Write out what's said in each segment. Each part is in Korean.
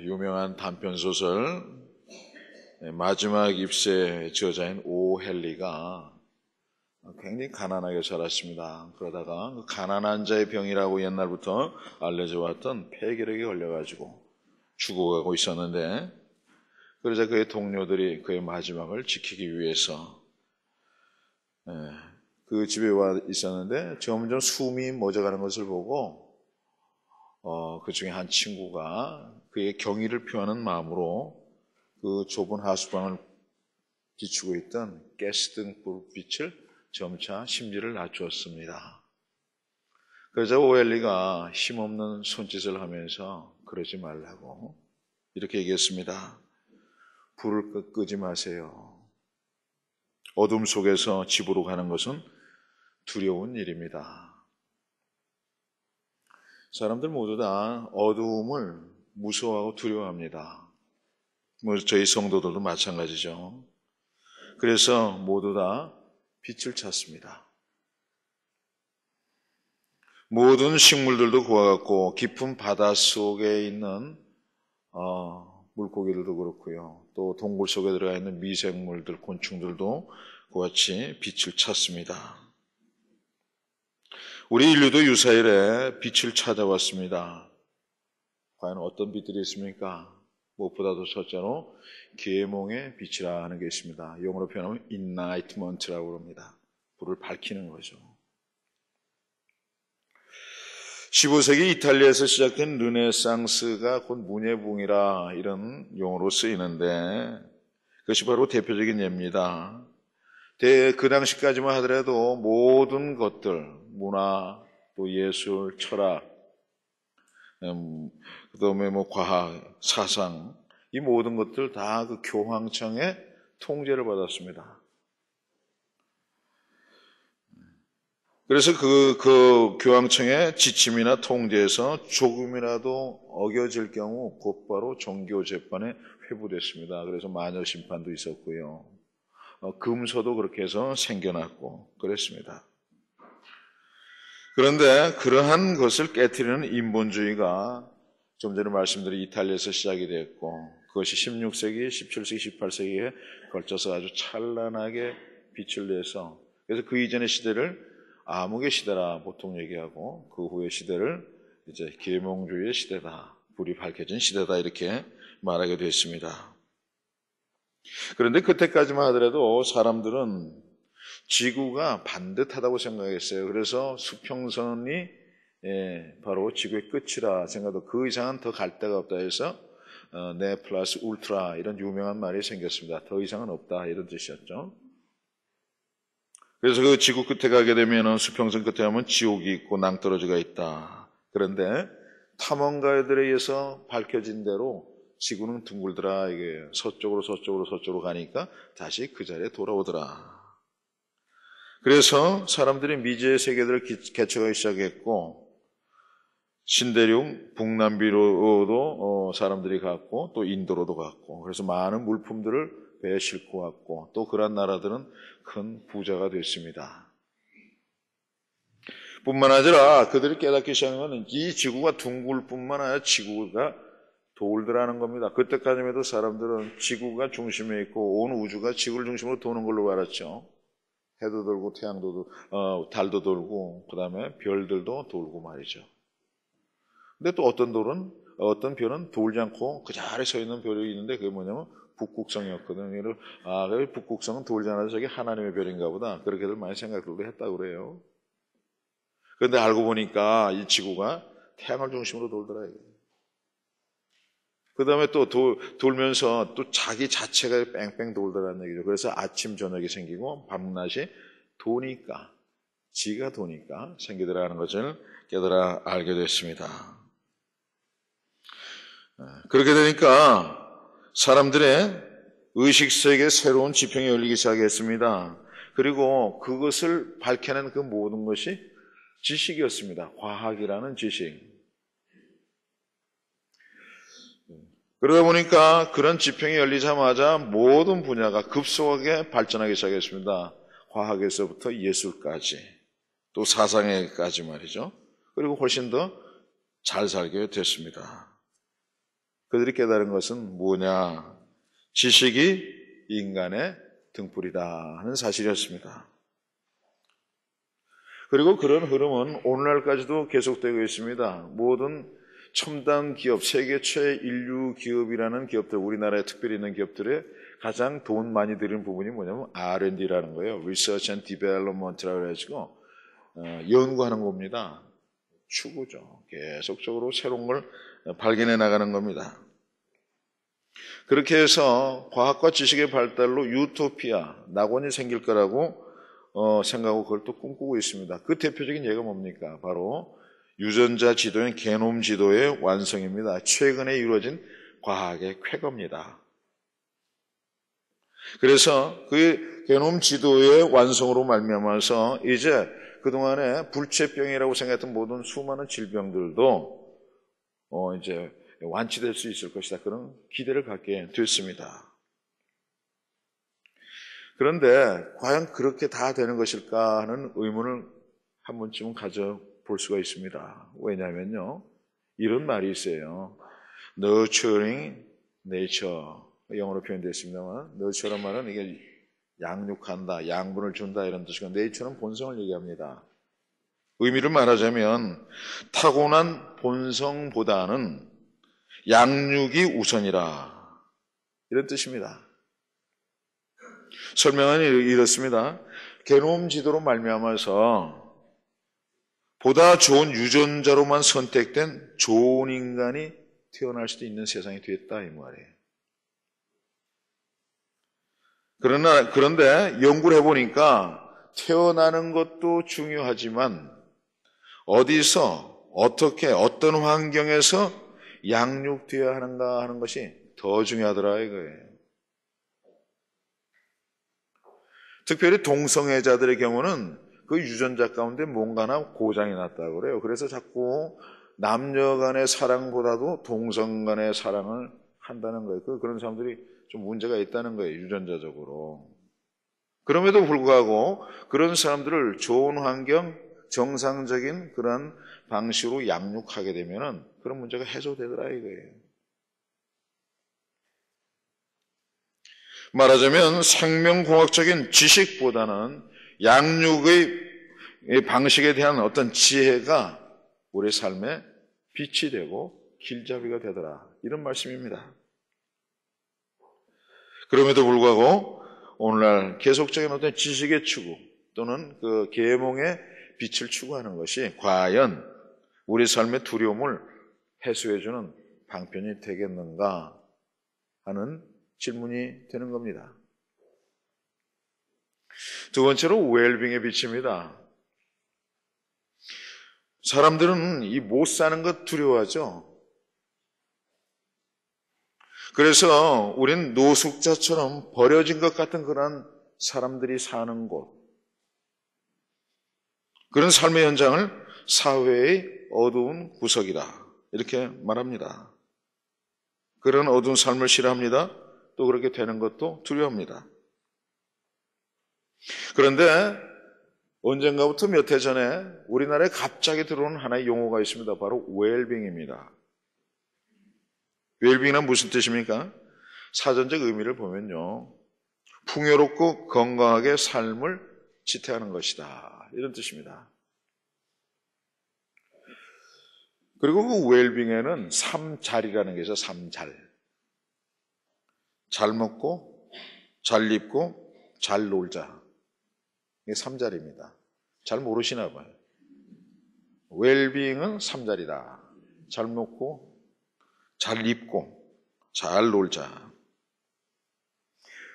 유명한 단편소설 마지막 잎새 저자인 오 헨리가 굉장히 가난하게 자랐습니다. 그러다가 그 가난한 자의 병이라고 옛날부터 알려져 왔던 폐결핵에 걸려가지고 죽어가고 있었는데, 그러자 그의 동료들이 그의 마지막을 지키기 위해서 그 집에 와 있었는데 점점 숨이 멎어가는 것을 보고 그 중에 한 친구가 그의 경의를 표하는 마음으로 그 좁은 하수방을 비추고 있던 가스등 불빛을 점차 심지를 낮추었습니다. 그러자 오엘리가 힘없는 손짓을 하면서 그러지 말라고 이렇게 얘기했습니다. 불을 끄지 마세요. 어둠 속에서 집으로 가는 것은 두려운 일입니다. 사람들 모두 다 어두움을 무서워하고 두려워합니다. 저희 성도들도 마찬가지죠. 그래서 모두 다 빛을 찾습니다. 모든 식물들도 그와 같고 깊은 바다 속에 있는 물고기들도 그렇고요. 또 동굴 속에 들어가 있는 미생물들, 곤충들도 그와 같이 빛을 찾습니다. 우리 인류도 유사일에 빛을 찾아왔습니다. 과연 어떤 빛들이 있습니까? 무엇보다도 첫째로 계몽의 빛이라 하는 게 있습니다. 영어로 표현하면 enlightenment라고 합니다. 불을 밝히는 거죠. 15세기 이탈리아에서 시작된 르네상스가 곧 문예붕이라 이런 용어로 쓰이는데, 그것이 바로 대표적인 예입니다. 그 당시까지만 하더라도 모든 것들, 문화, 또 예술, 철학, 그 다음에 과학, 사상, 이 모든 것들 다 그 교황청의 통제를 받았습니다. 그래서 그 교황청의 지침이나 통제에서 조금이라도 어겨질 경우 곧바로 종교 재판에 회부됐습니다. 그래서 마녀 심판도 있었고요. 금서도 그렇게 해서 생겨났고 그랬습니다. 그런데 그러한 것을 깨트리는 인본주의가 좀 전에 말씀드린 이탈리아에서 시작이 됐고, 그것이 16세기, 17세기, 18세기에 걸쳐서 아주 찬란하게 빛을 내서, 그래서 그 이전의 시대를 암흑의 시대라 보통 얘기하고, 그 후의 시대를 이제 계몽주의의 시대다, 불이 밝혀진 시대다 이렇게 말하게 됐습니다. 그런데 그때까지만 하더라도 사람들은 지구가 반듯하다고 생각했어요. 그래서 수평선이 바로 지구의 끝이라 생각하고 그 이상은 더 갈 데가 없다 해서 네 플러스 울트라 이런 유명한 말이 생겼습니다. 더 이상은 없다 이런 뜻이었죠. 그래서 그 지구 끝에 가게 되면 수평선 끝에 가면 지옥이 있고 낭떠러지가 있다. 그런데 탐험가들에 의해서 밝혀진 대로 지구는 둥글더라. 이게 서쪽으로 가니까 다시 그 자리에 돌아오더라. 그래서 사람들이 미지의 세계들을 개척하기 시작했고, 신대륙 북남비로도 사람들이 갔고, 또 인도로도 갔고, 그래서 많은 물품들을 배에 싣고 왔고, 또 그런 나라들은 큰 부자가 됐습니다. 뿐만 아니라 그들이 깨닫기 시작한 것은 이 지구가 둥글 뿐만 아니라 지구가 돌더라는 겁니다. 그때까지만 해도 사람들은 지구가 중심에 있고 온 우주가 지구를 중심으로 도는 걸로 알았죠. 해도 돌고 태양도 달도 돌고 그 다음에 별들도 돌고 말이죠. 근데 또 어떤 별은 돌지 않고 그 자리에 서 있는 별이 있는데 그게 뭐냐면 북극성이었거든요. 그 북극성은 돌지 않아서 저게 하나님의 별인가 보다. 그렇게들 많이 생각들도 했다고 그래요. 그런데 알고 보니까 이 지구가 태양을 중심으로 돌더라 이게. 그 다음에 또 돌면서 또 자기 자체가 뺑뺑 돌더라는 얘기죠. 그래서 아침, 저녁이 생기고 밤낮이 도니까, 지가 도니까 생기더라는 것을 깨달아 알게 됐습니다. 그렇게 되니까 사람들의 의식세계에 새로운 지평이 열리기 시작했습니다. 그리고 그것을 밝혀낸 그 모든 것이 지식이었습니다. 과학이라는 지식. 그러다 보니까 그런 지평이 열리자마자 모든 분야가 급속하게 발전하기 시작했습니다. 과학에서부터 예술까지, 또 사상에까지 말이죠. 그리고 훨씬 더 잘 살게 됐습니다. 그들이 깨달은 것은 뭐냐? 지식이 인간의 등불이다 하는 사실이었습니다. 그리고 그런 흐름은 오늘날까지도 계속되고 있습니다. 모든 첨단 기업, 세계 최인류 기업이라는 기업들, 우리나라에 특별히 있는 기업들의 가장 돈 많이 들이는 부분이 뭐냐면 R&D라는 거예요. Research and Development라고 해가지고 연구하는 겁니다. 추구죠. 계속적으로 새로운 걸 발견해 나가는 겁니다. 그렇게 해서 과학과 지식의 발달로 유토피아, 낙원이 생길 거라고 생각하고 그걸 또 꿈꾸고 있습니다. 그 대표적인 예가 뭡니까? 바로 유전자 지도인 게놈 지도의 완성입니다. 최근에 이루어진 과학의 쾌거입니다. 그래서 그 게놈 지도의 완성으로 말미암아서 이제 그동안에 불치병이라고 생각했던 모든 수많은 질병들도 이제 완치될 수 있을 것이다. 그런 기대를 갖게 됐습니다. 그런데 과연 그렇게 다 되는 것일까 하는 의문을 한 번쯤은 가져볼 수가 있습니다. 왜냐하면요, 이런 말이 있어요. Nurturing nature, 영어로 표현되어 있습니다만 nurture란 말은 이게 양육한다, 양분을 준다 이런 뜻이고 nature는 본성을 얘기합니다. 의미를 말하자면 타고난 본성보다는 양육이 우선이라 이런 뜻입니다. 설명은 이렇습니다. 게놈 지도로 말미암아서 보다 좋은 유전자로만 선택된 좋은 인간이 태어날 수도 있는 세상이 됐다 이 말이에요. 그런데 연구를 해보니까 태어나는 것도 중요하지만 어디서 어떻게 어떤 환경에서 양육되어야 하는가 하는 것이 더 중요하더라 이거예요. 특별히 동성애자들의 경우는 그 유전자 가운데 뭔가나 고장이 났다고 그래요. 그래서 자꾸 남녀 간의 사랑보다도 동성 간의 사랑을 한다는 거예요. 그런 사람들이 좀 문제가 있다는 거예요. 유전자적으로. 그럼에도 불구하고 그런 사람들을 좋은 환경, 정상적인 그런 방식으로 양육하게 되면은 그런 문제가 해소되더라 이거예요. 말하자면 생명공학적인 지식보다는 양육의 방식에 대한 어떤 지혜가 우리 삶에 빛이 되고 길잡이가 되더라. 이런 말씀입니다. 그럼에도 불구하고 오늘날 계속적인 어떤 지식의 추구 또는 그 계몽의 빛을 추구하는 것이 과연 우리 삶의 두려움을 해소해주는 방편이 되겠는가 하는 질문이 되는 겁니다. 두 번째로 웰빙의 빛입니다. 사람들은 이 못 사는 것 두려워하죠. 그래서 우린 노숙자처럼 버려진 것 같은 그런 사람들이 사는 곳, 그런 삶의 현장을 사회의 어두운 구석이다 이렇게 말합니다. 그런 어두운 삶을 싫어합니다. 또 그렇게 되는 것도 두려워합니다. 그런데 언젠가부터 몇 해 전에 우리나라에 갑자기 들어오는 하나의 용어가 있습니다. 바로 웰빙입니다. 웰빙은 무슨 뜻입니까? 사전적 의미를 보면요, 풍요롭고 건강하게 삶을 지탱하는 것이다 이런 뜻입니다. 그리고 그 웰빙에는 3잘이라는 게 있어요. 3잘. 잘 먹고 잘 입고 잘 놀자. 이게 3잘입니다. 잘 모르시나 봐요. 웰빙은 3잘이다. 잘 먹고 잘 입고 잘 놀자.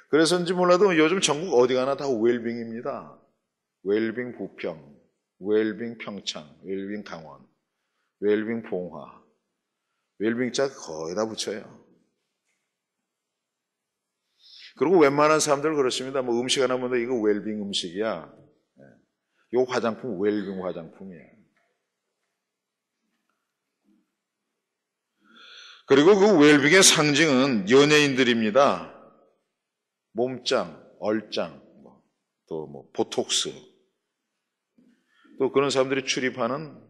그래서인지 몰라도 요즘 전국 어디 가나 다 웰빙입니다. 웰빙 부평, 웰빙 평창, 웰빙 강원, 웰빙 봉화, 웰빙자 거의 다 붙여요. 그리고 웬만한 사람들 그렇습니다. 뭐 음식 하나 보면 이거 웰빙 음식이야. 이 화장품 웰빙 화장품이에요. 그리고 그 웰빙의 상징은 연예인들입니다. 몸짱, 얼짱, 또 뭐 보톡스, 또 그런 사람들이 출입하는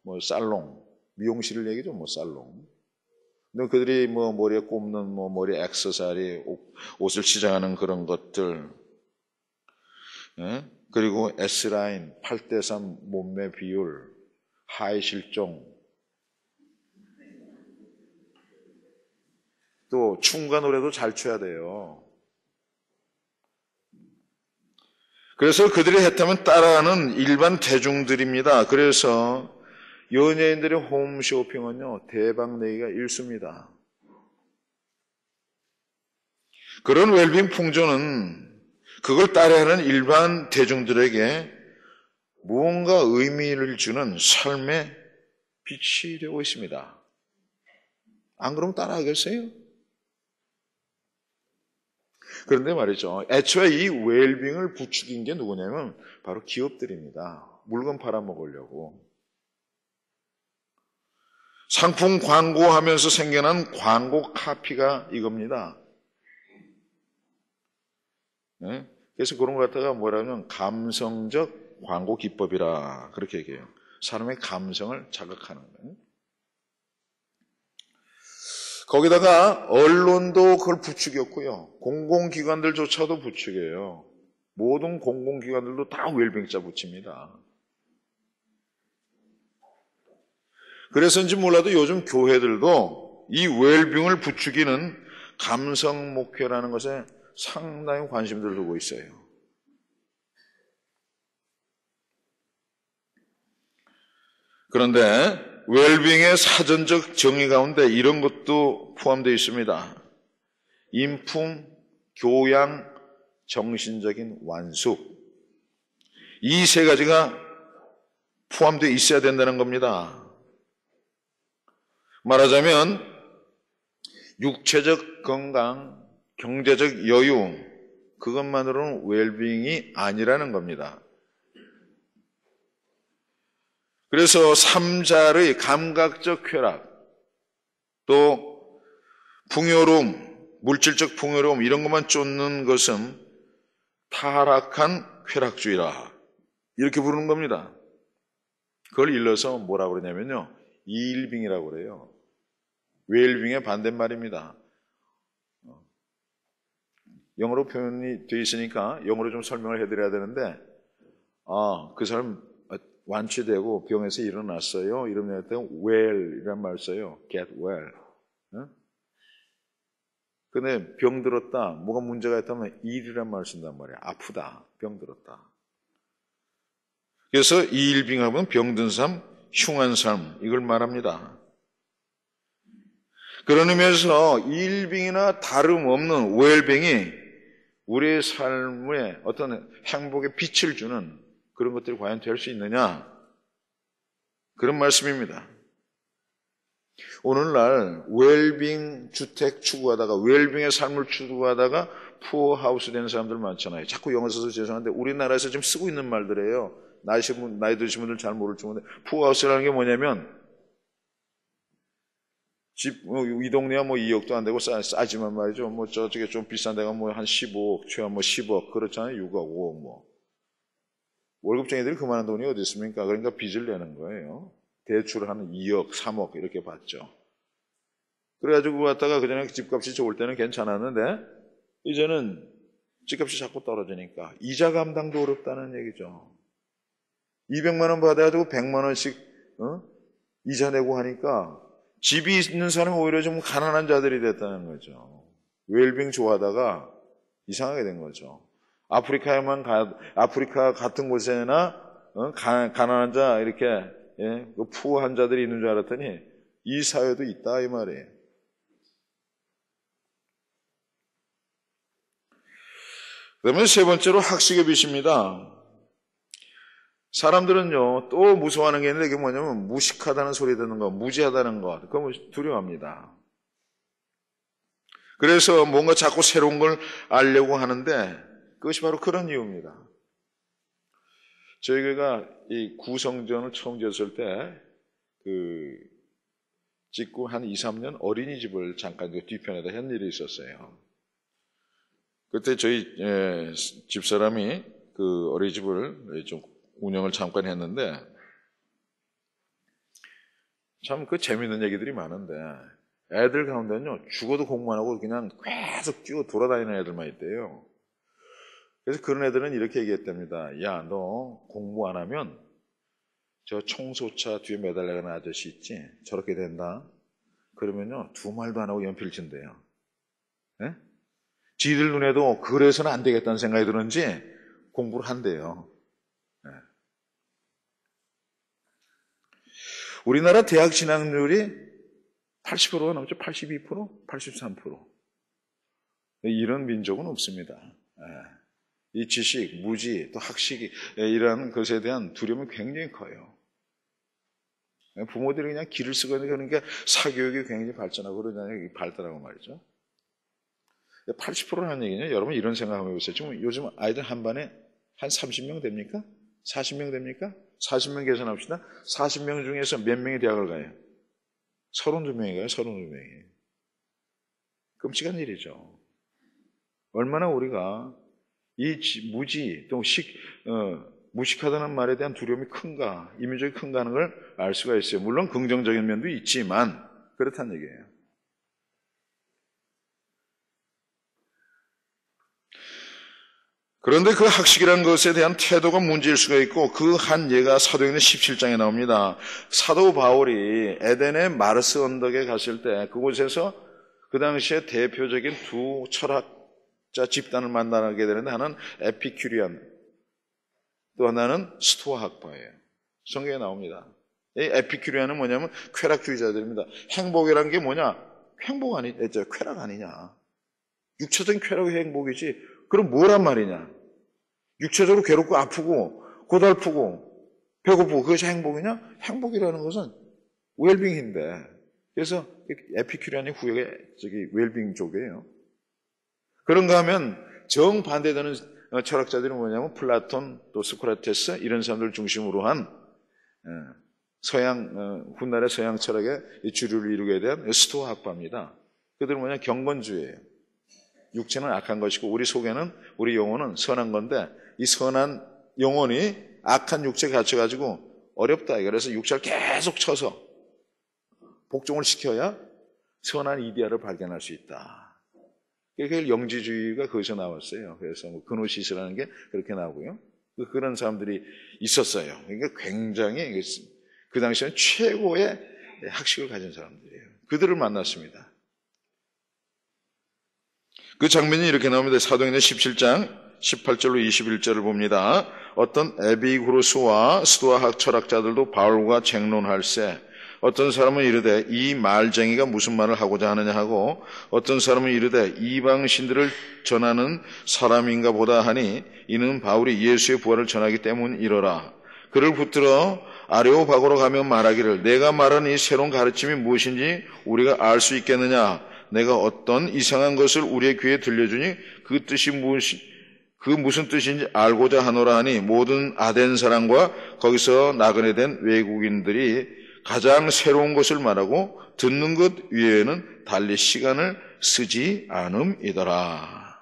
뭐 살롱, 미용실을 얘기죠. 뭐 살롱, 근데 그들이 뭐 머리에 꼽는 뭐 머리에 액세서리, 옷을 치장하는 그런 것들, 예? 그리고 S라인, 8:3 몸매 비율, 하의 실종, 또 춤과 노래도 잘 춰야 돼요. 그래서 그들이 했다면 따라하는 일반 대중들입니다. 그래서 연예인들의 홈쇼핑은요, 대박 내기가 일쑤입니다. 그런 웰빙 풍조는 그걸 따라하는 일반 대중들에게 무언가 의미를 주는 삶의 빛이 되고 있습니다. 안 그러면 따라하겠어요? 그런데 말이죠. 애초에 이 웰빙을 부추긴 게 누구냐면 바로 기업들입니다. 물건 팔아먹으려고. 상품 광고하면서 생겨난 광고 카피가 이겁니다. 네? 그래서 그런 것 갖다가 뭐라면 감성적 광고 기법이라 그렇게 얘기해요. 사람의 감성을 자극하는 거예요. 거기다가 언론도 그걸 부추겼고요. 공공기관들조차도 부추겨요. 모든 공공기관들도 다 웰빙자 붙입니다. 그래서인지 몰라도 요즘 교회들도 이 웰빙을 부추기는 감성 목회라는 것에 상당히 관심을 두고 있어요. 그런데 웰빙의 사전적 정의 가운데 이런 것도 포함되어 있습니다. 인품, 교양, 정신적인 완숙. 이 세 가지가 포함되어 있어야 된다는 겁니다. 말하자면 육체적 건강, 경제적 여유, 그것만으로는 웰빙이 아니라는 겁니다. 그래서 삼잘의 감각적 쾌락, 또 풍요로움, 물질적 풍요로움 이런 것만 쫓는 것은 타락한 쾌락주의라 이렇게 부르는 겁니다. 그걸 일러서 뭐라고 그러냐면요, 이일빙이라고 그래요. 웰빙의 반대말입니다. 영어로 표현이 되어 있으니까 영어로 좀 설명을 해드려야 되는데, 그 사람 완치되고 병에서 일어났어요. 이러면 well 이란 말 써요. get well. 근데 병 들었다, 뭐가 문제가 있다면 ill이란 말 쓴단 말이에요. 아프다, 병 들었다. 그래서 이일빙하면 병든 삶, 흉한 삶 이걸 말합니다. 그런 의미에서 이일빙이나 다름없는 웰빙이 우리의 삶에 어떤 행복의 빛을 주는 그런 것들이 과연 될 수 있느냐? 그런 말씀입니다. 오늘날 웰빙 주택 추구하다가 웰빙의 삶을 추구하다가 푸어하우스 되는 사람들 많잖아요. 자꾸 영어 써서 죄송한데 우리나라에서 지금 쓰고 있는 말들이에요. 나이 드신 분들 잘 모를지 모르는데 푸어하우스라는 게 뭐냐면 집, 이 동네야 뭐 2억도 안 되고 싸지만 말이죠. 뭐 저쪽에 좀 비싼 데가 뭐 한 15억, 최하 뭐 10억 그렇잖아요. 6억, 5억 뭐. 월급쟁이들이 그만한 돈이 어디 있습니까? 그러니까 빚을 내는 거예요. 대출을 한 2억, 3억 이렇게 받죠. 그래가지고 갔다가 그전에 집값이 좋을 때는 괜찮았는데 이제는 집값이 자꾸 떨어지니까 이자 감당도 어렵다는 얘기죠. 200만 원 받아가지고 100만 원씩 이자 내고 하니까 집이 있는 사람이 오히려 좀 가난한 자들이 됐다는 거죠. 웰빙 좋아하다가 이상하게 된 거죠. 아프리카 같은 곳에나 가난한 자 이렇게 푸어한 자들이 있는 줄 알았더니 이 사회도 있다 이 말이에요. 그다음에 세 번째로 학식의 빛입니다. 사람들은요 또 무서워하는 게 있는데 이게 뭐냐면 무식하다는 소리 듣는 거, 무지하다는 거, 그거 두려워합니다. 그래서 뭔가 자꾸 새로운 걸 알려고 하는데 그것이 바로 그런 이유입니다. 저희 교회가 이 구성전을 처음 지었을 때 짓고 한 2, 3년 어린이집을 잠깐 그 뒤편에다 한 일이 있었어요. 그때 저희 집사람이 그 어린이집을 좀 운영을 잠깐 했는데 참 그 재밌는 얘기들이 많은데 애들 가운데는요, 죽어도 공부 안 하고 그냥 계속 뛰어 돌아다니는 애들만 있대요. 그래서 그런 애들은 이렇게 얘기했답니다. 야, 너 공부 안 하면 저 청소차 뒤에 매달려가는 아저씨 있지? 저렇게 된다. 그러면요, 두 말도 안 하고 연필 친대요. 예? 지들 눈에도 그래서는 안 되겠다는 생각이 드는지 공부를 한대요. 예. 우리나라 대학 진학률이 80%가 넘죠. 82%? 83%. 이런 민족은 없습니다. 예. 이 지식, 무지, 또 학식이 이런 것에 대한 두려움이 굉장히 커요. 부모들이 그냥 길을 쓰고 있는 그러니까 사교육이 굉장히 발전하고 그러잖아요. 발달하고 말이죠. 80%라는 얘기는 여러분 이런 생각 한번 해보세요. 지금 요즘 아이들 한 반에 한 30명 됩니까? 40명 됩니까? 40명 계산합시다. 40명 중에서 몇 명이 대학을 가요? 32명이 가요. 32명이. 끔찍한 일이죠. 얼마나 우리가 이 무지, 또 무식하다는 말에 대한 두려움이 큰가, 이민족이 큰가 하는 걸 알 수가 있어요. 물론 긍정적인 면도 있지만 그렇다는 얘기예요. 그런데 그 학식이라는 것에 대한 태도가 문제일 수가 있고 그 한 예가 사도행전 17장에 나옵니다. 사도 바울이 에덴의 마르스 언덕에 갔을 때 그곳에서 그 당시에 대표적인 두 철학자 집단을 만나게 되는데 하나는 에피큐리안, 또 하나는 스토아 학파예요. 성경에 나옵니다. 이 에피큐리안은 뭐냐면 쾌락주의자들입니다. 행복이란 게 뭐냐? 행복 쾌락 아니냐? 육체적인 쾌락이 행복이지. 그럼 뭐란 말이냐? 육체적으로 괴롭고 아프고 고달프고 배고프고 그것이 행복이냐? 행복이라는 것은 웰빙인데. 그래서 에피큐리안이 후역의 웰빙 쪽이에요. 그런가 하면 정반대되는 철학자들이 뭐냐면 플라톤, 또 소크라테스 이런 사람들 중심으로 한 훗날의 서양 철학의 주류를 이루게 된 스토아 학파입니다. 그들은 뭐냐? 경건주의예요. 육체는 악한 것이고 우리 속에는 우리 영혼은 선한 건데 이 선한 영혼이 악한 육체에 갇혀가지고 어렵다. 그래서 육체를 계속 쳐서 복종을 시켜야 선한 이데아를 발견할 수 있다. 그게 영지주의가 거기서 나왔어요. 그래서 그노시스라는 게 그렇게 나오고요. 그런 사람들이 있었어요. 그러니까 굉장히 그 당시에는 최고의 학식을 가진 사람들이에요. 그들을 만났습니다. 그 장면이 이렇게 나옵니다. 사도행전 17장 18절로 21절을 봅니다. 어떤 에비구로스와 스토아 철학자들도 바울과 쟁론할세 어떤 사람은 이르되 이 말쟁이가 무슨 말을 하고자 하느냐 하고 어떤 사람은 이르되 이방신들을 전하는 사람인가 보다 하니 이는 바울이 예수의 부활을 전하기 때문이러라. 그를 붙들어 아레오바고로 가며 말하기를 내가 말하는 이 새로운 가르침이 무엇인지 우리가 알 수 있겠느냐. 내가 어떤 이상한 것을 우리의 귀에 들려주니 그 뜻이 무슨 뜻인지 알고자 하노라 하니 모든 아덴 사람과 거기서 나그네 된 외국인들이 가장 새로운 것을 말하고 듣는 것 위에는 달리 시간을 쓰지 않음이더라.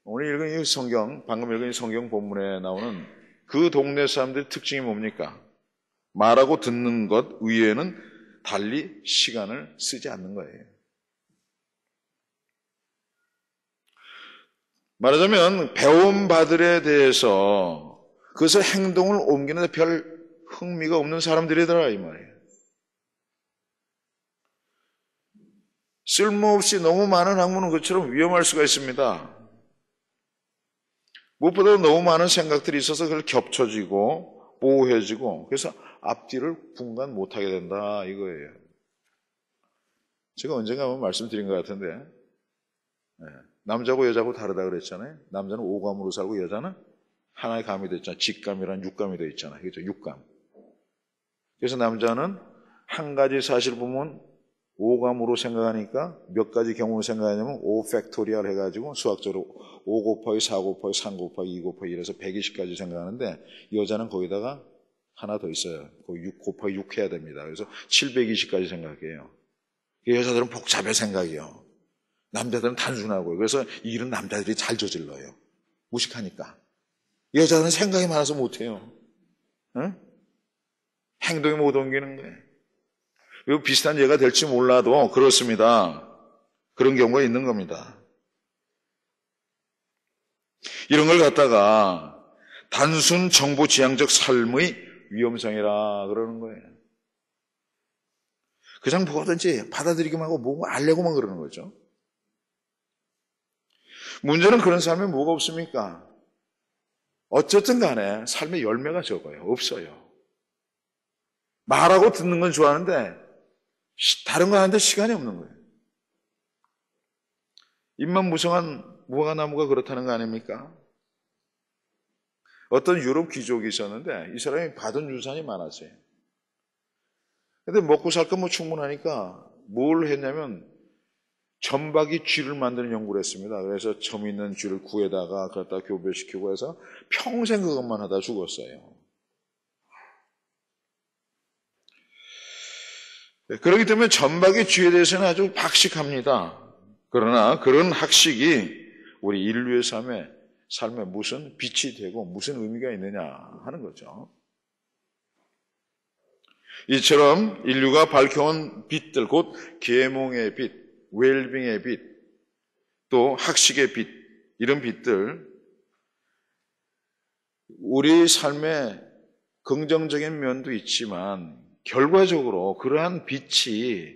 오늘 읽은 이 성경, 방금 읽은 이 성경 본문에 나오는 그 동네 사람들의 특징이 뭡니까? 말하고 듣는 것 위에는 달리 시간을 쓰지 않는 거예요. 말하자면 배운 바들에 대해서 그것을 행동을 옮기는 데 별 흥미가 없는 사람들이더라 이 말이에요. 쓸모없이 너무 많은 학문은 그처럼 위험할 수가 있습니다. 무엇보다 너무 많은 생각들이 있어서 그걸 겹쳐지고 모호해지고 그래서 앞뒤를 분간 못하게 된다 이거예요. 제가 언젠가 한번 말씀드린 것 같은데 남자고 여자고 다르다 그랬잖아요. 남자는 오감으로 살고 여자는 하나의 감이 돼 있잖아요. 직감이란 육감이 돼 있잖아요. 그렇죠? 육감. 그래서 남자는 한 가지 사실 보면 오감으로 생각하니까 몇 가지 경우를 생각하냐면 5 팩토리얼 해가지고 수학적으로 5 곱하기 4 곱하기 3 곱하기 2 곱하기 이래서 120까지 생각하는데 여자는 거기다가 하나 더 있어요. 6 곱하기 6 해야 됩니다. 그래서 720까지 생각해요. 여자들은 복잡해 생각이요. 남자들은 단순하고요. 그래서 이 일은 남자들이 잘 저질러요. 무식하니까. 여자들은 생각이 많아서 못해요. 응? 행동이 못 옮기는 거예요. 비슷한 예가 될지 몰라도 그렇습니다. 그런 경우가 있는 겁니다. 이런 걸 갖다가 단순 정보지향적 삶의 위험성이라 그러는 거예요. 그냥 뭐든지 받아들이기만 하고 뭐 알려고만 그러는 거죠. 문제는 그런 삶에 뭐가 없습니까? 어쨌든 간에 삶의 열매가 적어요. 없어요. 말하고 듣는 건 좋아하는데 다른 거 하는데 시간이 없는 거예요. 입만 무성한 무화과나무가 그렇다는 거 아닙니까? 어떤 유럽 귀족이 있었는데 이 사람이 받은 유산이 많았어요. 근데 먹고 살 건 뭐 충분하니까 뭘 했냐면 점박이 쥐를 만드는 연구를 했습니다. 그래서 점 있는 쥐를 구에다가 갖다 교배시키고 해서 평생 그것만 하다 죽었어요. 그렇기 때문에 점박이 쥐에 대해서는 아주 박식합니다. 그러나 그런 학식이 우리 인류의 삶에 무슨 빛이 되고 무슨 의미가 있느냐 하는 거죠. 이처럼 인류가 밝혀온 빛들, 곧 계몽의 빛, 웰빙의 빛, 또 학식의 빛, 이런 빛들, 우리 삶에 긍정적인 면도 있지만 결과적으로 그러한 빛이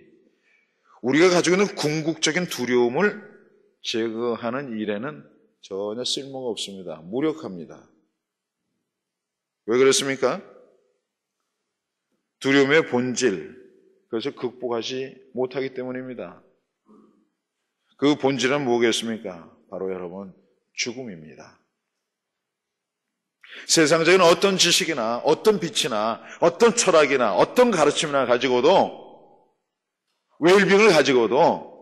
우리가 가지고 있는 궁극적인 두려움을 제거하는 일에는 전혀 쓸모가 없습니다. 무력합니다. 왜 그렇습니까? 두려움의 본질, 그것을 극복하지 못하기 때문입니다. 그 본질은 뭐겠습니까? 바로 여러분, 죽음입니다. 세상적인 어떤 지식이나 어떤 빛이나 어떤 철학이나 어떤 가르침이나 가지고도, 웰빙을 가지고도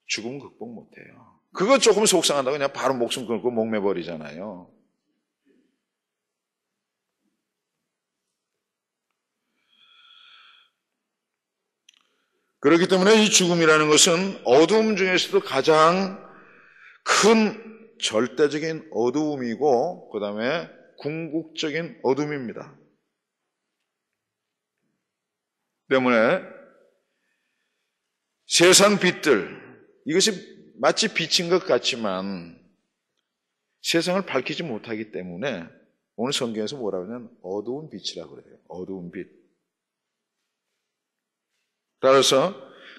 죽음은 극복 못해요. 그거 조금 속상한다고 그냥 바로 목숨 끊고 목매버리잖아요. 그렇기 때문에 이 죽음이라는 것은 어두움 중에서도 가장 큰 절대적인 어두움이고 그 다음에 궁극적인 어둠입니다. 때문에 세상 빛들, 이것이 마치 빛인 것 같지만 세상을 밝히지 못하기 때문에 오늘 성경에서 뭐라고 하냐면 어두운 빛이라고 그래요. 어두운 빛. 따라서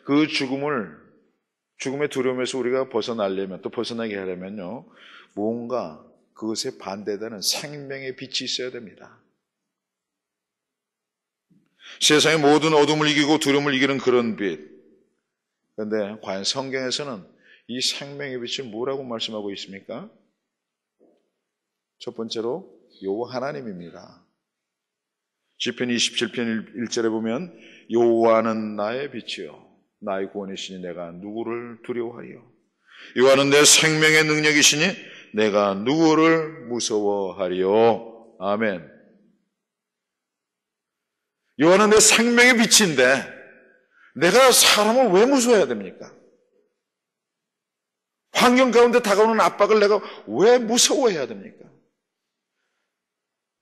그 죽음의 두려움에서 우리가 벗어나려면, 또 벗어나게 하려면요, 뭔가 그것에 반대되는 생명의 빛이 있어야 됩니다. 세상의 모든 어둠을 이기고 두려움을 이기는 그런 빛. 그런데 과연 성경에서는 이 생명의 빛을 뭐라고 말씀하고 있습니까? 첫 번째로 여호와 하나님입니다. 시편 27편 1절에 보면 여호와는 나의 빛이요 나의 구원이시니 내가 누구를 두려워하리요. 여호와는 내 생명의 능력이시니 내가 누구를 무서워하리요. 아멘. 여호와는 내 생명의 빛인데 내가 사람을 왜 무서워해야 됩니까? 환경 가운데 다가오는 압박을 내가 왜 무서워해야 됩니까?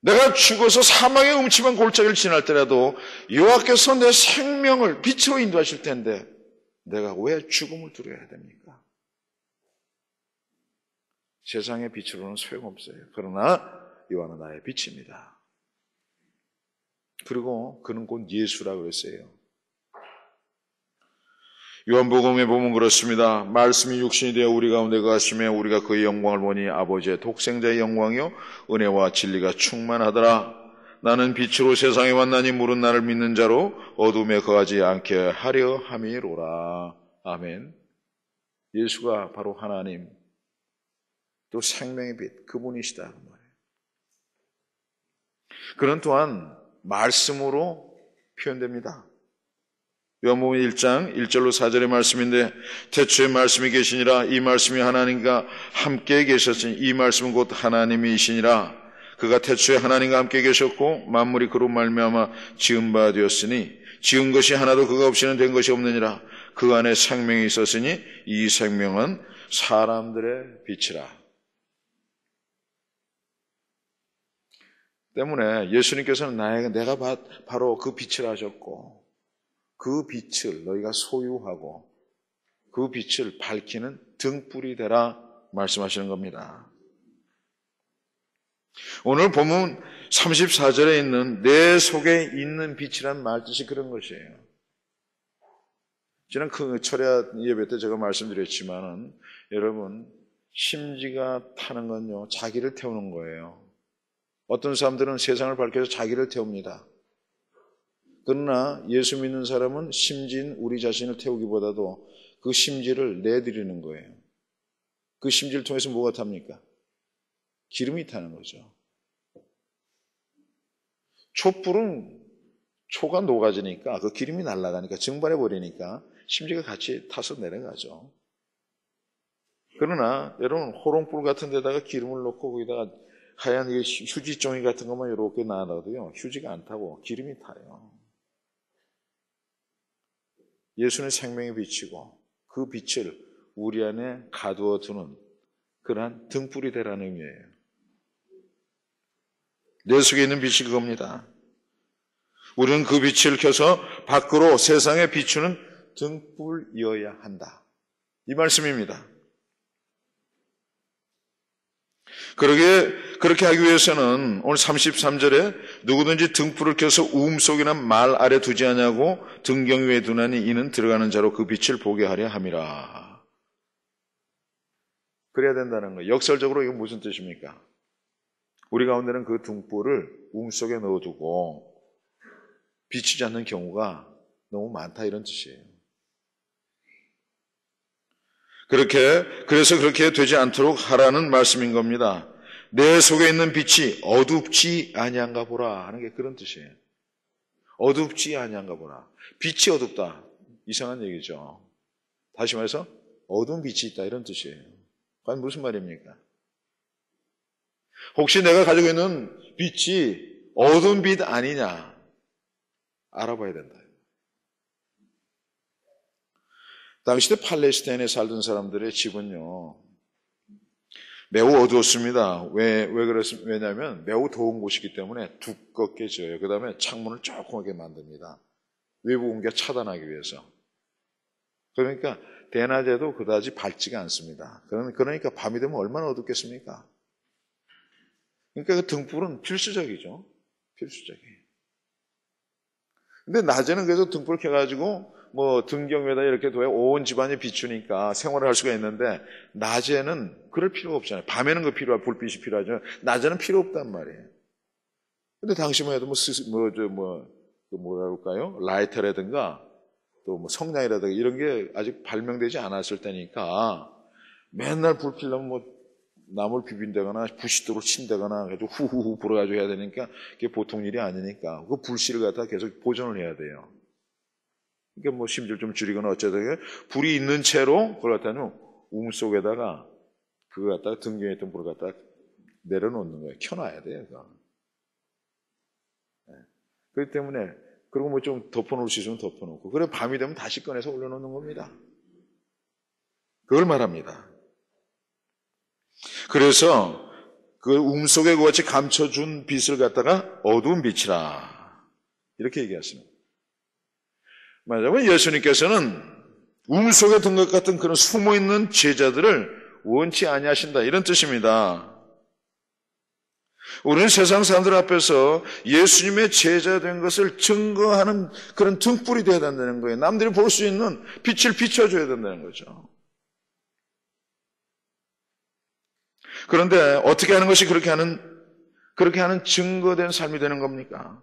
내가 죽어서 사망의 음침한 골짜기를 지날 때라도 여호와께서 내 생명을 빛으로 인도하실 텐데 내가 왜 죽음을 두려워해야 됩니까? 세상의 빛으로는 소용없어요. 그러나 여호와는 나의 빛입니다. 그리고 그는 곧 예수라고 그랬어요. 요한복음에 보면 그렇습니다. 말씀이 육신이 되어 우리 가운데 거하시며 우리가 그의 영광을 보니 아버지의 독생자의 영광이요 은혜와 진리가 충만하더라. 나는 빛으로 세상에 왔나니 물은 나를 믿는 자로 어둠에 거하지 않게 하려 함이로라. 아멘. 예수가 바로 하나님, 또 생명의 빛, 그분이시다 그 말이에요. 그는 또한 말씀으로 표현됩니다. 요한복음 1장 1절로 4절의 말씀인데 태초에 말씀이 계시니라. 이 말씀이 하나님과 함께 계셨으니 이 말씀은 곧 하나님이시니라. 그가 태초에 하나님과 함께 계셨고 만물이 그로 말미암아 지은 바 되었으니 지은 것이 하나도 그가 없이는 된 것이 없느니라. 그 안에 생명이 있었으니 이 생명은 사람들의 빛이라. 때문에 예수님께서는 내가 바로 그 빛이라 하셨고 그 빛을 너희가 소유하고 그 빛을 밝히는 등불이 되라 말씀하시는 겁니다. 오늘 본문 34절에 있는 내 속에 있는 빛이란 말 뜻이 그런 것이에요. 지난 그 철야 예배 때 제가 말씀드렸지만은 여러분 심지가 타는 건요 자기를 태우는 거예요. 어떤 사람들은 세상을 밝혀서 자기를 태웁니다. 그러나 예수 믿는 사람은 심지인 우리 자신을 태우기보다도 그 심지를 내드리는 거예요. 그 심지를 통해서 뭐가 탑니까? 기름이 타는 거죠. 촛불은 초가 녹아지니까 그 기름이 날아가니까 증발해 버리니까 심지가 같이 타서 내려가죠. 그러나 여러분 호롱불 같은 데다가 기름을 넣고 거기다가 하얀 휴지 종이 같은 것만 이렇게 놔놔도요 휴지가 안 타고 기름이 타요. 예수는 생명의 빛이고 그 빛을 우리 안에 가두어 두는 그러한 등불이 되라는 의미예요. 내 속에 있는 빛이 그겁니다. 우리는 그 빛을 켜서 밖으로 세상에 비추는 등불이어야 한다. 이 말씀입니다. 그렇게 하기 위해서는 오늘 33절에 누구든지 등불을 켜서 우음 속이나 말 아래 두지 않냐고 등경 위에 두나니 이는 들어가는 자로 그 빛을 보게 하려 함이라. 그래야 된다는 거예요. 역설적으로 이건 무슨 뜻입니까? 우리 가운데는 그 등불을 우음 속에 넣어두고 비치지 않는 경우가 너무 많다 이런 뜻이에요. 그래서 그렇게 되지 않도록 하라는 말씀인 겁니다. 내 속에 있는 빛이 어둡지 아니한가 보라 하는 게 그런 뜻이에요. 어둡지 아니한가 보라. 빛이 어둡다. 이상한 얘기죠. 다시 말해서 어두운 빛이 있다 이런 뜻이에요. 과연 무슨 말입니까? 혹시 내가 가지고 있는 빛이 어두운 빛 아니냐 알아봐야 된다. 당시 때 팔레스타인에 살던 사람들의 집은요 매우 어두웠습니다. 왜냐하면 매우 더운 곳이기 때문에 두껍게 지어요. 그 다음에 창문을 조그맣게 만듭니다. 외부 공기가 차단하기 위해서. 그러니까 대낮에도 그다지 밝지가 않습니다. 그러니까 밤이 되면 얼마나 어둡겠습니까? 그러니까 그 등불은 필수적이죠. 필수적이에요. 근데 낮에는 그래서 등불 켜가지고 뭐 등경 위에다 이렇게 둬야 온 집안이 비추니까 생활을 할 수가 있는데 낮에는 그럴 필요가 없잖아요. 밤에는 불빛이 필요하죠. 낮에는 필요 없단 말이에요. 근데 당시만 해도 뭐라 그럴까요? 라이터라든가 또 뭐 성냥이라든가 이런 게 아직 발명되지 않았을 때니까 맨날 불 피려면 뭐 나무를 비빈다거나 부싯돌을 친다거나 해도 후후후 불어가지고 해야 되니까 그게 보통 일이 아니니까 그 불씨를 갖다 계속 보존을 해야 돼요. 그러니까 뭐 심지를 좀 줄이거나 어쩌다가 불이 있는 채로 그걸 갖다는 우음 속에다가 그거 갖다가 등경에 있던 불을 갖다가 내려놓는 거예요. 켜놔야 돼요. 네. 그렇기 때문에 그리고 뭐 좀 덮어놓을 수 있으면 덮어놓고 그래 밤이 되면 다시 꺼내서 올려놓는 겁니다. 그걸 말합니다. 그래서 그 우음 속에 그같이 감춰준 빛을 갖다가 어두운 빛이라 이렇게 얘기했습니다. 말하자면 예수님께서는 우음 속에 든 것 같은 그런 숨어있는 제자들을 원치 아니하신다 이런 뜻입니다. 우리는 세상 사람들 앞에서 예수님의 제자 된 것을 증거하는 그런 등불이 되어야 된다는 거예요. 남들이 볼 수 있는 빛을 비춰줘야 된다는 거죠. 그런데 어떻게 하는 것이 그렇게 하는 증거된 삶이 되는 겁니까?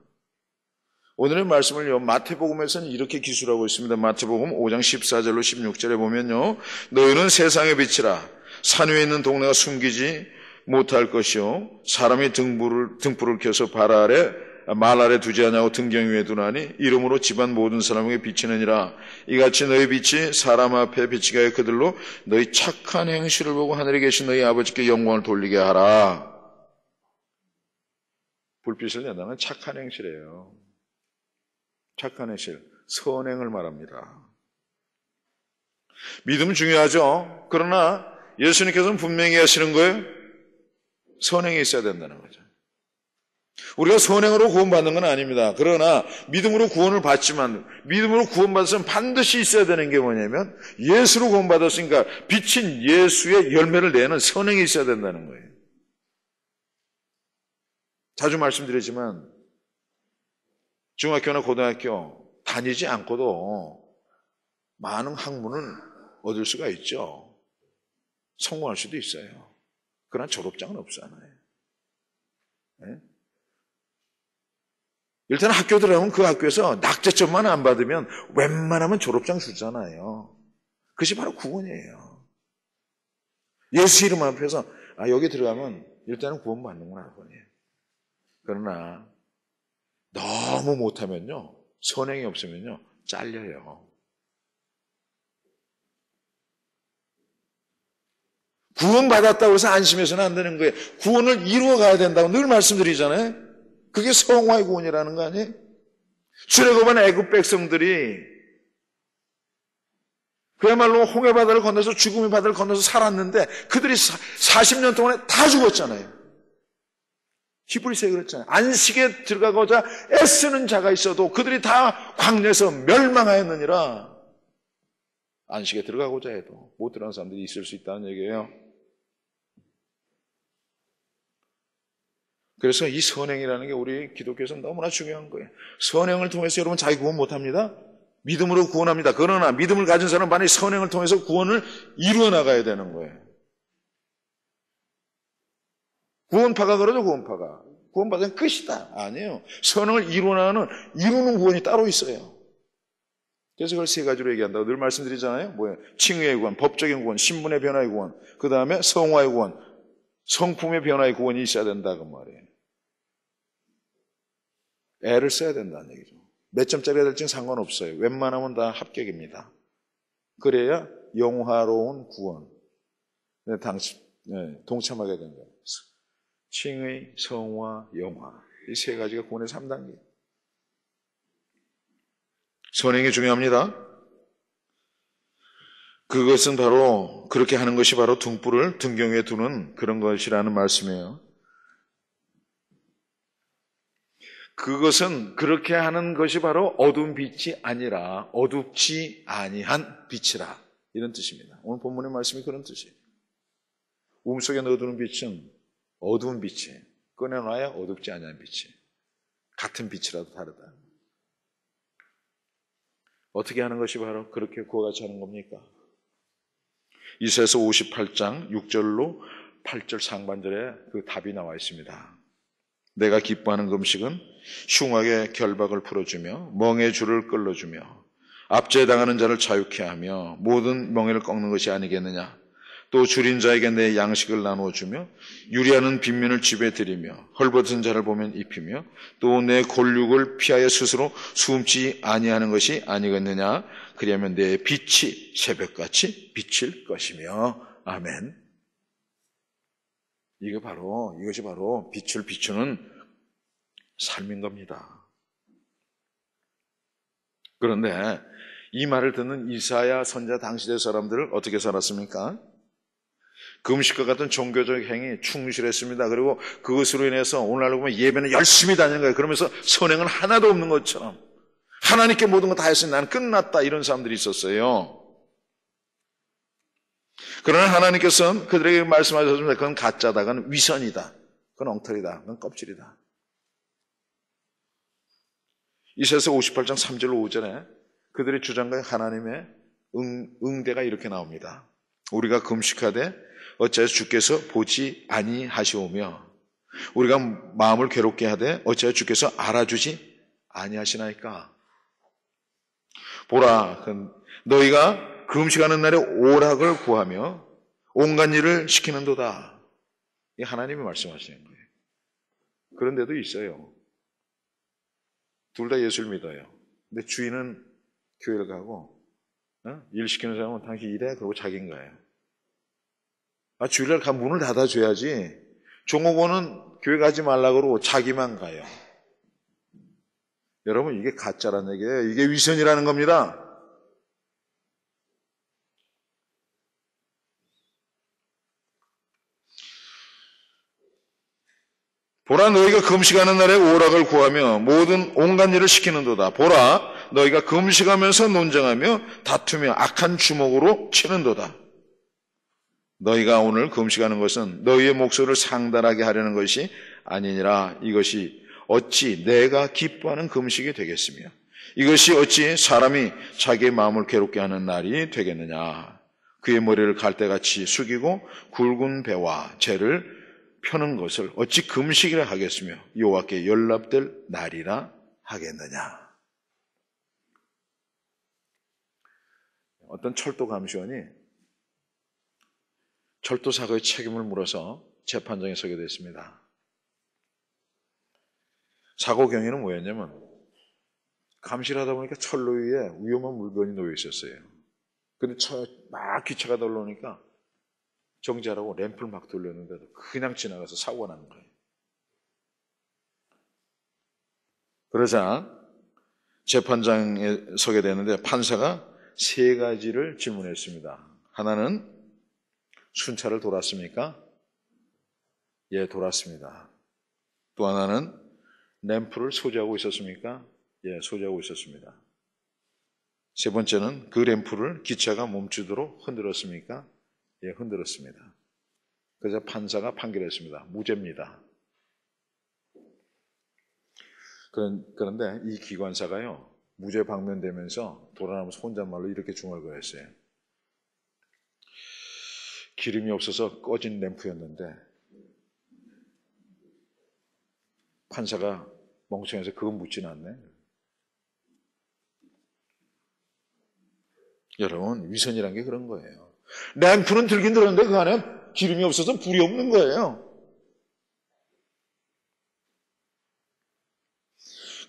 오늘의 말씀을요, 마태복음에서는 이렇게 기술하고 있습니다. 마태복음 5장 14절로 16절에 보면요, 너희는 세상의 빛이라 산 위에 있는 동네가 숨기지 못할 것이요 사람이 등불을 켜서 말 아래 두지 않냐고 등경 위에 두나니 이름으로 집안 모든 사람에게 비치느니라. 이같이 너희 빛이 사람 앞에 비치게 하여 그들로 너희 착한 행실을 보고 하늘에 계신 너희 아버지께 영광을 돌리게 하라. 불빛을 낸다는 착한 행실이에요. 착한 행실, 선행을 말합니다. 믿음 중요하죠. 그러나 예수님께서는 분명히 하시는 거예요. 선행이 있어야 된다는 거죠. 우리가 선행으로 구원받는 건 아닙니다. 그러나 믿음으로 구원을 받지만 믿음으로 구원받았으면 반드시 있어야 되는 게 뭐냐면 예수로 구원받았으니까 비친 예수의 열매를 내는 선행이 있어야 된다는 거예요. 자주 말씀드리지만 중학교나 고등학교 다니지 않고도 많은 학문을 얻을 수가 있죠. 성공할 수도 있어요. 그러나 졸업장은 없잖아요. 네? 일단 학교 들어가면 그 학교에서 낙제점만 안 받으면 웬만하면 졸업장 주잖아요. 그것이 바로 구원이에요. 예수 이름 앞에서 여기 들어가면 일단은 구원받는구나. 그러나 너무 못하면요. 선행이 없으면요. 잘려요. 구원받았다고 해서 안심해서는 안 되는 거예요. 구원을 이루어 가야 된다고 늘 말씀드리잖아요. 그게 성화의 구원이라는 거 아니에요? 출애굽한 애굽 백성들이 그야말로 홍해 바다를 건너서 죽음의 바다를 건너서 살았는데 그들이 40년 동안에 다 죽었잖아요. 히브리서에 그랬잖아요. 안식에 들어가고자 애쓰는 자가 있어도 그들이 다 광야에서 멸망하였느니라. 안식에 들어가고자 해도 못 들어가는 사람들이 있을 수 있다는 얘기예요. 그래서 이 선행이라는 게 우리 기독교에서는 너무나 중요한 거예요. 선행을 통해서 여러분 자기 구원 못합니다. 믿음으로 구원합니다. 그러나 믿음을 가진 사람은 만약 선행을 통해서 구원을 이루어 나가야 되는 거예요. 구원파가 그러죠. 구원파가. 구원받으면 끝이다. 아니에요. 선행을 이루는 구원이 따로 있어요. 그래서 그걸 세 가지로 얘기한다고 늘 말씀드리잖아요. 뭐예요? 칭의의 구원, 법적인 구원, 신분의 변화의 구원, 그 다음에 성화의 구원, 성품의 변화의 구원이 있어야 된다 그 말이에요. 애를 써야 된다는 얘기죠. 몇 점짜리가 될지는 상관없어요. 웬만하면 다 합격입니다. 그래야 영화로운 구원 동참하게 된다. 칭의, 성화, 영화 이 세 가지가 구원의 3단계. 선행이 중요합니다. 그것은 바로 그렇게 하는 것이 바로 등불을 등경 위에 두는 그런 것이라는 말씀이에요. 그것은 그렇게 하는 것이 바로 어두운 빛이 아니라 어둡지 아니한 빛이라 이런 뜻입니다. 오늘 본문의 말씀이 그런 뜻이에요. 우물 속에 넣어두는 빛은 어두운 빛이 꺼내놔야 어둡지 아니한 빛이 같은 빛이라도 다르다. 어떻게 하는 것이 바로 그렇게 그와 같이 하는 겁니까? 이사야서 58장 6절로 8절 상반절에 그 답이 나와 있습니다. 내가 기뻐하는 금식은 흉악의 결박을 풀어주며 멍의 줄을 끌어주며 압제당하는 자를 자유케 하며 모든 멍에를 꺾는 것이 아니겠느냐. 또 줄인 자에게 내 양식을 나누어주며 유리하는 빈민을 집에 들이며 헐벗은 자를 보면 입히며 또 내 골육을 피하여 스스로 숨지 아니하는 것이 아니겠느냐. 그리하면 내 빛이 새벽같이 비칠 것이며. 아멘. 이것이 바로 빛을 비추는 삶인 겁니다. 그런데 이 말을 듣는 이사야 선지자 당시대 사람들을 어떻게 살았습니까? 금식과 같은 종교적 행위 충실했습니다. 그리고 그것으로 인해서 오늘날로 보면 예배는 열심히 다니는 거예요. 그러면서 선행은 하나도 없는 것처럼 하나님께 모든 거 다 했으니 나는 끝났다 이런 사람들이 있었어요. 그러나 하나님께서는 그들에게 말씀하셨습니다. 그건 가짜다. 그건 위선이다. 그건 엉터리다. 그건 껍질이다. 이사야서 58장 3절로 5절에 그들의 주장과 하나님의 응대가 이렇게 나옵니다. 우리가 금식하되 어찌하여 주께서 보지 아니하시오며 우리가 마음을 괴롭게 하되 어찌하여 주께서 알아주지 아니하시나이까. 보라, 너희가 금식하는 날에 오락을 구하며 온갖 일을 시키는도다. 이 하나님이 말씀하시는 거예요. 그런데도 있어요. 둘 다 예수를 믿어요. 근데 주인은 교회를 가고 일 시키는 사람은 당신 일해? 그러고 자기인 거예요. 주일날 가면 문을 닫아줘야지. 종업원은 교회 가지 말라고 그러고 자기만 가요. 여러분 이게 가짜라는 얘기예요. 이게 위선이라는 겁니다. 보라, 너희가 금식하는 날에 오락을 구하며 모든 온갖 일을 시키는도다. 보라, 너희가 금식하면서 논쟁하며 다투며 악한 주먹으로 치는도다. 너희가 오늘 금식하는 것은 너희의 목소리를 상달하게 하려는 것이 아니니라. 이것이 어찌 내가 기뻐하는 금식이 되겠으며 이것이 어찌 사람이 자기의 마음을 괴롭게 하는 날이 되겠느냐. 그의 머리를 갈대같이 숙이고 굵은 배와 재를 펴는 것을 어찌 금식이라 하겠으며 여호와께 연락될 날이라 하겠느냐. 어떤 철도 감시원이 철도 사고의 책임을 물어서 재판장에 서게 됐습니다. 사고 경위는 뭐였냐면 감시를 하다 보니까 철로 위에 위험한 물건이 놓여 있었어요. 근데 막 기차가 돌아오니까 정지하라고 램프를 막 돌렸는데도 그냥 지나가서 사고가 나는 거예요. 그러자 재판장에 서게 되는데 판사가 세 가지를 질문했습니다. 하나는 순찰을 돌았습니까? 예, 돌았습니다. 또 하나는 램프를 소지하고 있었습니까? 예, 소지하고 있었습니다. 세 번째는 그 램프를 기차가 멈추도록 흔들었습니까? 예, 흔들었습니다. 그래서 판사가 판결했습니다. 무죄입니다. 그런데 이 기관사가요, 무죄 방면되면서 돌아나면서 혼잣말로 이렇게 중얼거렸어요. 기름이 없어서 꺼진 램프였는데 판사가 멍청해서 그건 묻진 않네. 여러분, 위선이란 게 그런 거예요. 램프는 들긴 들었는데 그 안에 기름이 없어서 불이 없는 거예요.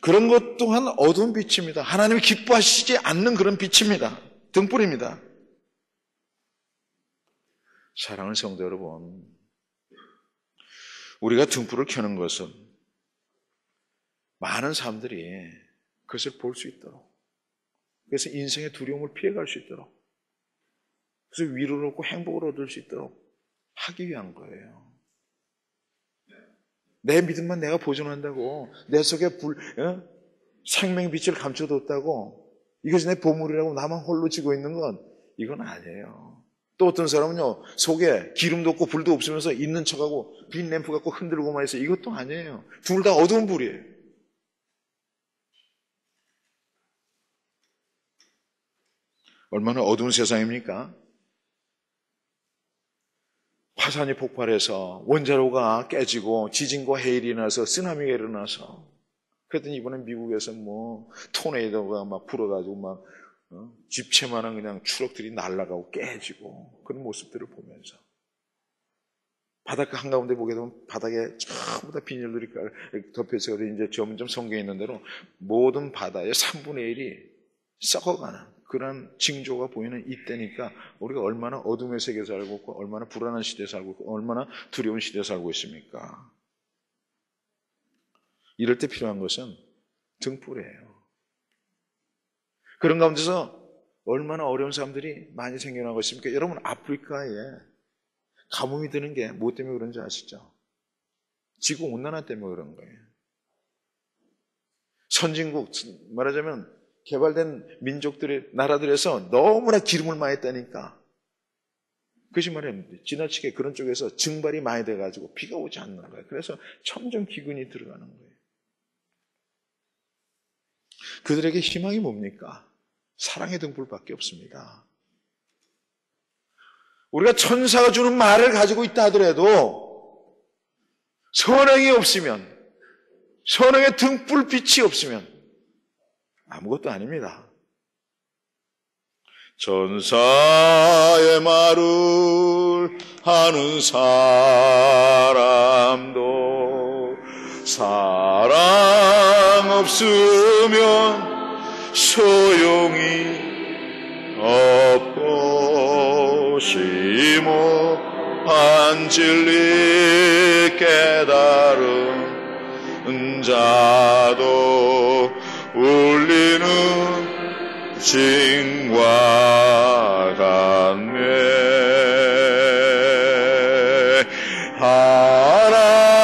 그런 것 또한 어두운 빛입니다. 하나님이 기뻐하시지 않는 그런 빛입니다. 등불입니다. 사랑하는 성도 여러분, 우리가 등불을 켜는 것은 많은 사람들이 그것을 볼 수 있도록, 그래서 인생의 두려움을 피해갈 수 있도록, 그래서 위로를 얻고 행복을 얻을 수 있도록 하기 위한 거예요. 내 믿음만 내가 보존한다고, 내 속에 생명의 빛을 감춰뒀다고, 이것이 내 보물이라고 나만 홀로 쥐고 있는 건 이건 아니에요. 또 어떤 사람은요, 속에 기름도 없고 불도 없으면서 있는 척하고 빈 램프 갖고 흔들고만 있어요. 이것도 아니에요. 둘 다 어두운 불이에요. 얼마나 어두운 세상입니까? 화산이 폭발해서 원자로가 깨지고 지진과 해일이 일어나서 쓰나미가 일어나서, 그랬더니 이번에 미국에서 토네이도가 막 불어가지고 막 집채만한 그냥 추럭들이 날아가고 깨지고, 그런 모습들을 보면서 바닷가 한가운데 보게 되면 바닥에 전부 다 비닐들이 덮여서 이제 점점 성경에 있는 대로 모든 바다의 3분의 1이 썩어가는 그런 징조가 보이는 이때니까 우리가 얼마나 어둠의 세계에 살고 있고, 얼마나 불안한 시대에 살고 있고, 얼마나 두려운 시대에 살고 있습니까? 이럴 때 필요한 것은 등불이에요. 그런 가운데서 얼마나 어려운 사람들이 많이 생겨나고 있습니까? 여러분, 아프리카에 가뭄이 드는 게 뭐 때문에 그런지 아시죠? 지구온난화 때문에 그런 거예요. 선진국, 말하자면 개발된 민족들의 나라들에서 너무나 기름을 많이 했다니까, 그것이 말이에요, 지나치게 그런 쪽에서 증발이 많이 돼가지고 비가 오지 않는 거예요. 그래서 점점 기근이 들어가는 거예요. 그들에게 희망이 뭡니까? 사랑의 등불밖에 없습니다. 우리가 천사가 주는 말을 가지고 있다 하더라도 선행이 없으면, 선행의 등불빛이 없으면 아무것도 아닙니다. 천사의 말을 하는 사람도 사랑 없으면 소용이 없고, 심오한 진리 깨달은 자도 울리는 징과 같네. 하나님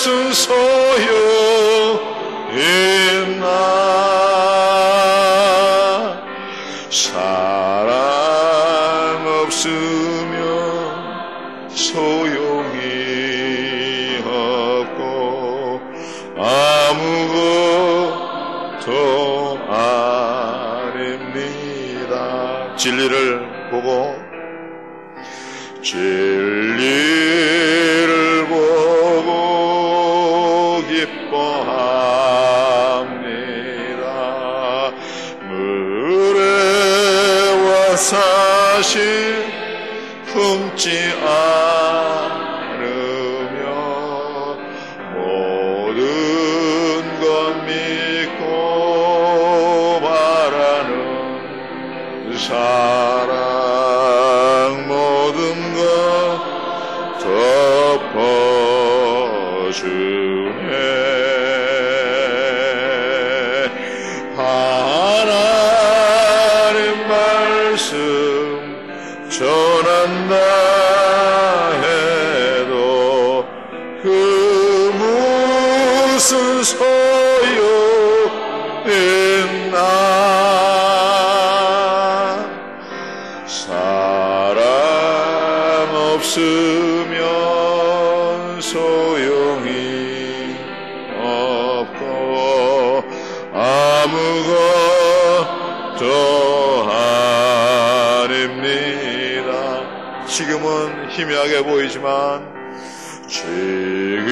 무슨 소용있나. 사랑 없으면 소용이 없고 아무것도 아닙니다. 진리를 보고 기뻐합니다. 무례와 사실 품지 않으며 모든 것 믿고 바라는 사랑 모든 것 덮어주네. 하나님 말씀 전한다 해도 그 무슨 소용있나. 사랑 없으면 소용이 없고 아무것도 아닙니다. 지금은 희미하게 보이지만 지금은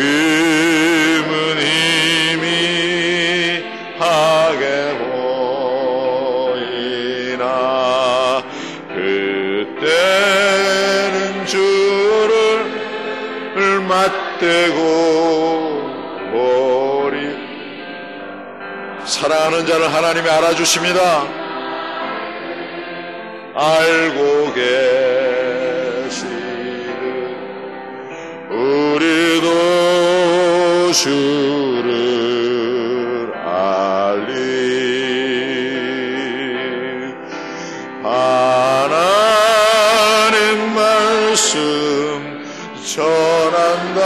희미하게 보이나 그때는 주를 맞대고 보리. 사랑하는 자를 하나님이 알아주십니다. 알고 계시듯 우리도 주를 알리. 하나님 말씀 전한다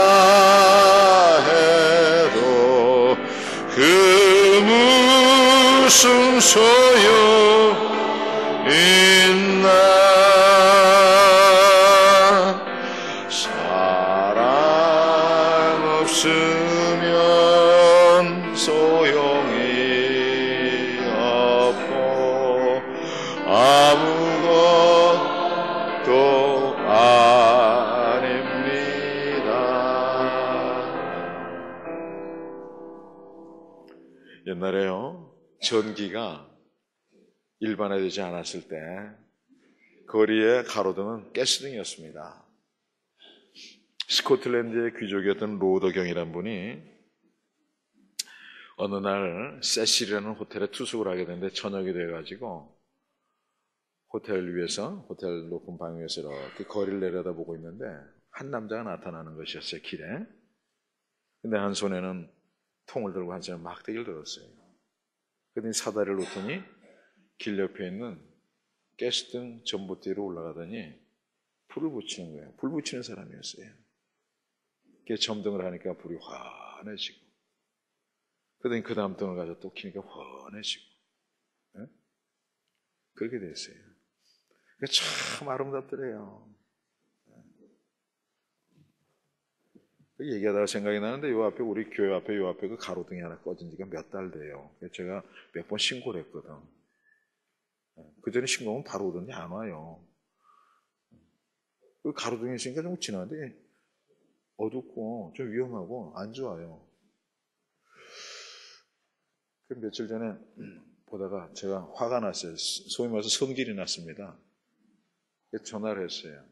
해도 그 무슨 소용있나. 사랑 없으면 소용이 없고 아무것도 아닙니다. 옛날에요, 전기가 일반화되지 않았을 때 거리의 가로등은 가스등이었습니다. 스코틀랜드의 귀족이었던 로더경이라는 분이 어느 날 세실이라는 호텔에 투숙을 하게 됐는데 저녁이 돼가지고 호텔 위에서, 호텔 높은 방 위에서 이렇게 거리를 내려다보고 있는데 한 남자가 나타나는 것이었어요, 길에. 근데 한 손에는 통을 들고 한 손에 막대기를 들었어요. 그랬더니 사다리를 놓더니 길 옆에 있는 가스등 전봇대로 올라가더니 불을 붙이는 거예요. 불 붙이는 사람이었어요. 그게 점등을 하니까 불이 환해지고, 그러더니 그 다음 등을 가서 또 켜니까 환해지고, 네? 그렇게 됐어요. 그게 참 아름답더래요. 얘기하다가 생각이 나는데 요 앞에, 우리 교회 앞에 요 앞에 그 가로등이 하나 꺼진 지가 몇 달 돼요. 제가 몇 번 신고를 했거든. 그 전에 신고하면 바로 오더니 안 와요. 그 가로등이 있으니까 좀 지나는데 어둡고 좀 위험하고 안 좋아요. 그 며칠 전에 보다가 제가 화가 났어요. 소위 말해서 성질이 났습니다. 전화를 했어요.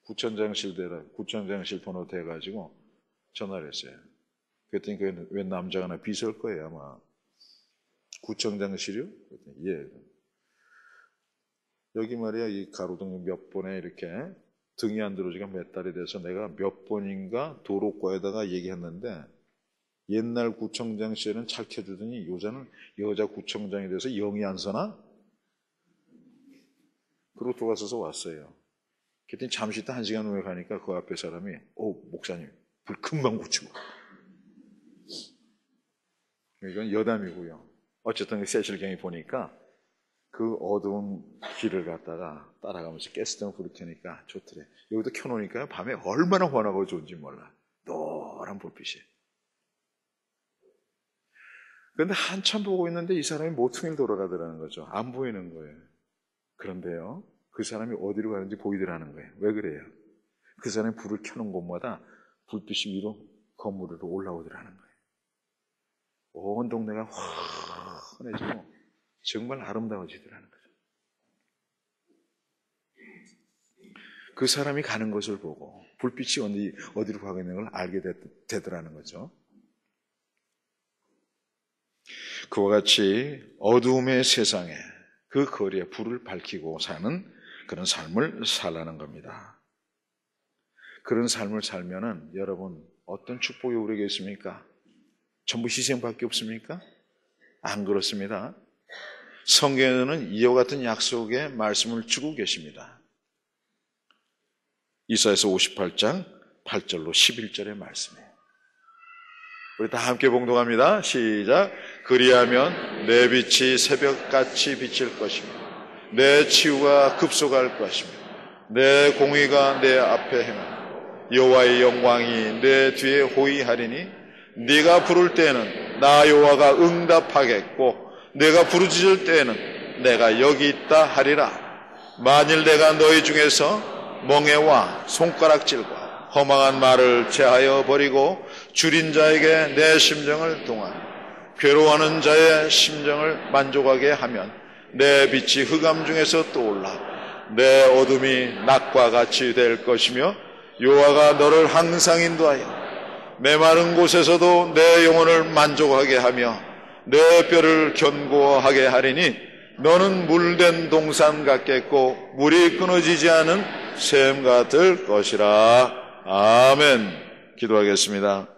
구청장실 번호 대가지고 전화를 했어요. 그랬더니 그 웬 남자가 하나 비서일 거예요, 아마. 구청장실이요? 그랬더니 예. 여기 말이야, 이 가로등 몇 번에 이렇게 등이 안 들어오지가 몇 달이 돼서 내가 몇 번인가 도로과에다가 얘기했는데 옛날 구청장실은 잘 켜주더니 요새는 여자 구청장이 돼서 영이 안 서나? 그러고 들어가서서 왔어요. 그랬더니 잠시 있다 1시간 후에 가니까 그 앞에 사람이 목사님 불 금방 붙이고 이건 여담이고요. 어쨌든 세실경이 보니까 그 어두운 길을 갔다가 따라가면서 가스灯 불을 켜니까 좋더래. 여기도 켜놓으니까 밤에 얼마나 환하고 좋은지 몰라. 노란 불빛이. 그런데 한참 보고 있는데 이 사람이 모퉁이를 돌아가더라는 거죠. 안 보이는 거예요. 그런데요, 그 사람이 어디로 가는지 보이더라는 거예요. 왜 그래요? 그 사람이 불을 켜놓은 곳마다 불빛이 위로 건물으로 올라오더라는 거예요. 온 동네가 환해지고 정말 아름다워지더라는 거죠. 그 사람이 가는 것을 보고 불빛이 어디로 가고 있는 걸 알게 되더라는 거죠. 그와 같이 어두움의 세상에 그 거리에 불을 밝히고 사는 그런 삶을 살라는 겁니다. 그런 삶을 살면은 여러분 어떤 축복이 우리에게 있습니까? 전부 희생밖에 없습니까? 안 그렇습니다. 성경에는 이와 같은 약속의 말씀을 주고 계십니다. 이사야서 58장 8절로 11절의 말씀이에요. 우리 다 함께 봉독합니다. 시작. 그리하면 내 빛이 새벽같이 비칠 것이며 내 치유가 급속할 것이며 내 공의가 내 앞에 행하며 여호와의 영광이 내 뒤에 호위하리니 네가 부를 때에는 나 여호와가 응답하겠고 내가 부르짖을 때에는 내가 여기 있다 하리라. 만일 내가 너희 중에서 멍에와 손가락질과 허망한 말을 제하여 버리고 줄인 자에게 내 심정을 동하여 괴로워하는 자의 심정을 만족하게 하면 내 빛이 흑암 중에서 떠올라 내 어둠이 낮과 같이 될 것이며 여호와가 너를 항상 인도하여 메마른 곳에서도 내 영혼을 만족하게 하며 내 뼈를 견고하게 하리니 너는 물된 동산 같겠고 물이 끊어지지 않은 샘 같을 것이라. 아멘. 기도하겠습니다.